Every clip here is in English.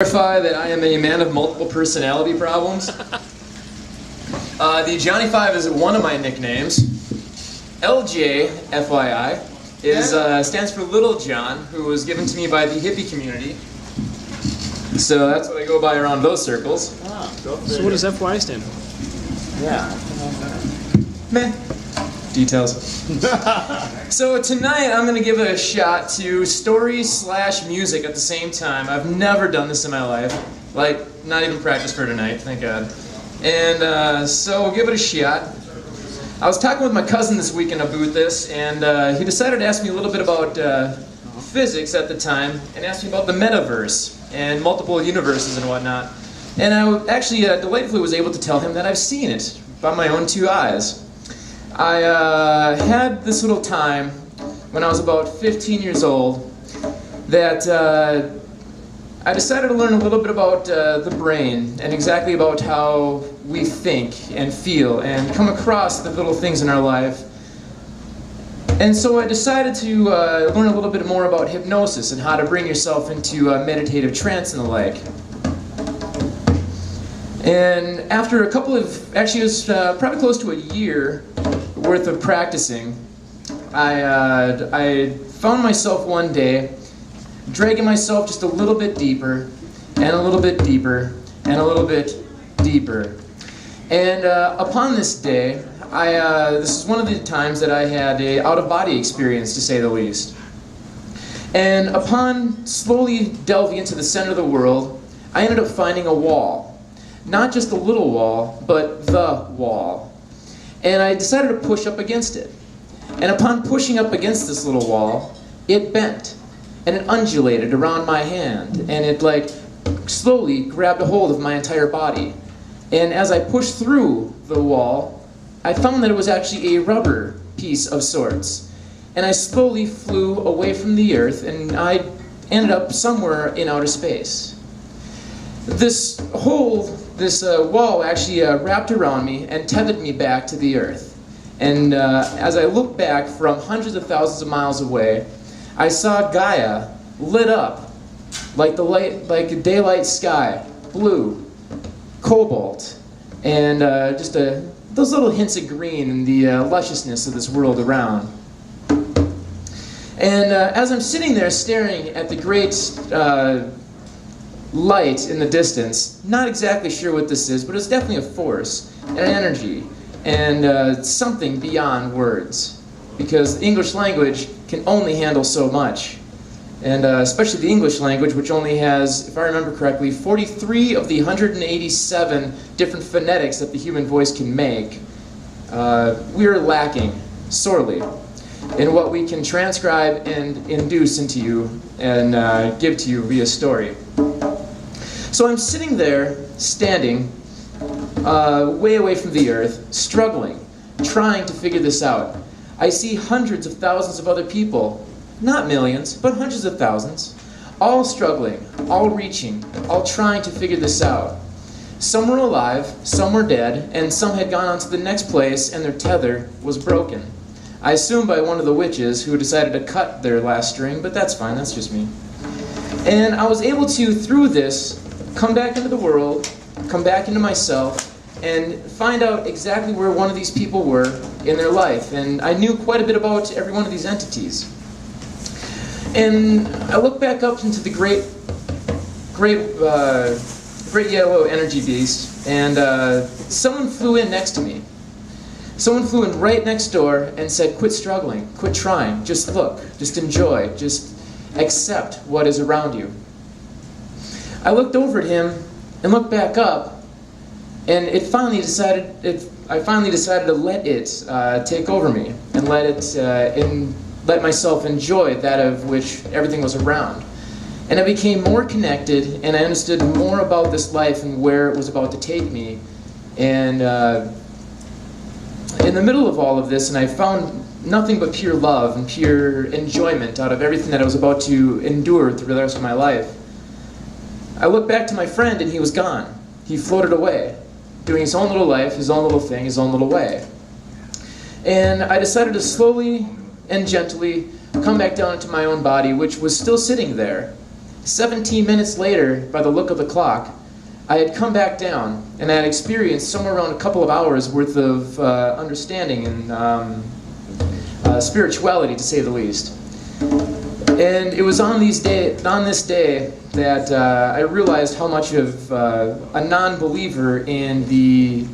Clarify that I am a man of multiple personality problems. The Jonny5 is one of my nicknames. Eljae, FYI, stands for Little John, who was given to me by the hippie community. So that's what I go by around those circles. So what does FY stand for? Yeah. Meh. Details. So tonight I'm going to give it a shot to story/music at the same time. I've never done this in my life. Like, not even practiced for tonight, thank God. And so we'll give it a shot. I was talking with my cousin this weekend about this, and he decided to ask me a little bit about physics at the time, and asked me about the metaverse and multiple universes and whatnot. And I actually delightfully was able to tell him that I've seen it by my own two eyes. I had this little time when I was about 15 years old that I decided to learn a little bit about the brain and exactly about how we think and feel and come across the little things in our life. And so I decided to learn a little bit more about hypnosis and how to bring yourself into a meditative trance and the like. And after a couple of, actually it was probably close to a year worth of practicing, I found myself one day dragging myself just a little bit deeper, and a little bit deeper, and a little bit deeper. And upon this day, this is one of the times that I had a out-of-body experience, to say the least. And upon slowly delving into the center of the world, I ended up finding a wall. Not just a little wall, but the wall. And I decided to push up against it. And upon pushing up against this little wall, it bent. And it undulated around my hand. And it like slowly grabbed a hold of my entire body. And as I pushed through the wall, I found that it was actually a rubber piece of sorts. And I slowly flew away from the earth, and I ended up somewhere in outer space. This wall actually wrapped around me and tethered me back to the earth. And as I looked back from hundreds of thousands of miles away, I saw Gaia lit up like a daylight sky, blue, cobalt, and just those little hints of green and the lusciousness of this world around. And as I'm sitting there staring at the great light in the distance, not exactly sure what this is, but it's definitely a force, and an energy, and something beyond words. Because the English language can only handle so much. And especially the English language, which only has, if I remember correctly, 43 of the 187 different phonetics that the human voice can make. We are lacking, sorely, in what we can transcribe and induce into you and give to you via story. So I'm sitting there, standing, way away from the earth, struggling, trying to figure this out. I see hundreds of thousands of other people, not millions, but hundreds of thousands, all struggling, all reaching, all trying to figure this out. Some were alive, some were dead, and some had gone on to the next place and their tether was broken. I assume by one of the witches who decided to cut their last string, but that's fine, that's just me. And I was able to, through this, come back into the world, come back into myself, and find out exactly where one of these people were in their life. And I knew quite a bit about every one of these entities. And I looked back up into the great yellow energy beast, and someone flew in next to me. Someone flew in right next door and said, "Quit struggling, quit trying, just look, just enjoy, just accept what is around you." I looked over at him and looked back up, and I finally decided to let it take over me and let myself enjoy that of which everything was around. And I became more connected, and I understood more about this life and where it was about to take me. And in the middle of all of this, and I found nothing but pure love and pure enjoyment out of everything that I was about to endure through the rest of my life. I looked back to my friend and he was gone. He floated away, doing his own little life, his own little thing, his own little way. And I decided to slowly and gently come back down into my own body, which was still sitting there, 17 minutes later, by the look of the clock, I had come back down, and I had experienced somewhere around a couple of hours worth of understanding and spirituality, to say the least. And it was on this day that I realized how much of a non-believer in the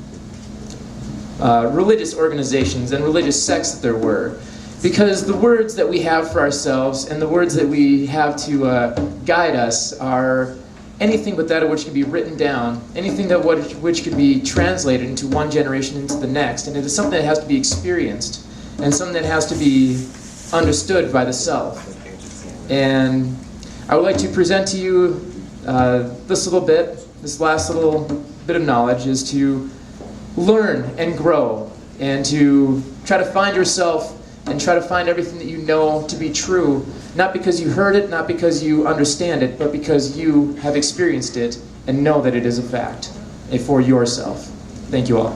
religious organizations and religious sects that there were. Because the words that we have for ourselves and the words that we have to guide us are anything but that which can be written down, anything that which can be translated into one generation into the next. And it is something that has to be experienced and something that has to be understood by the self. And I would like to present to you this last little bit of knowledge is to learn and grow and to try to find yourself and try to find everything that you know to be true, not because you heard it, not because you understand it, but because you have experienced it and know that it is a fact, and for yourself. Thank you all.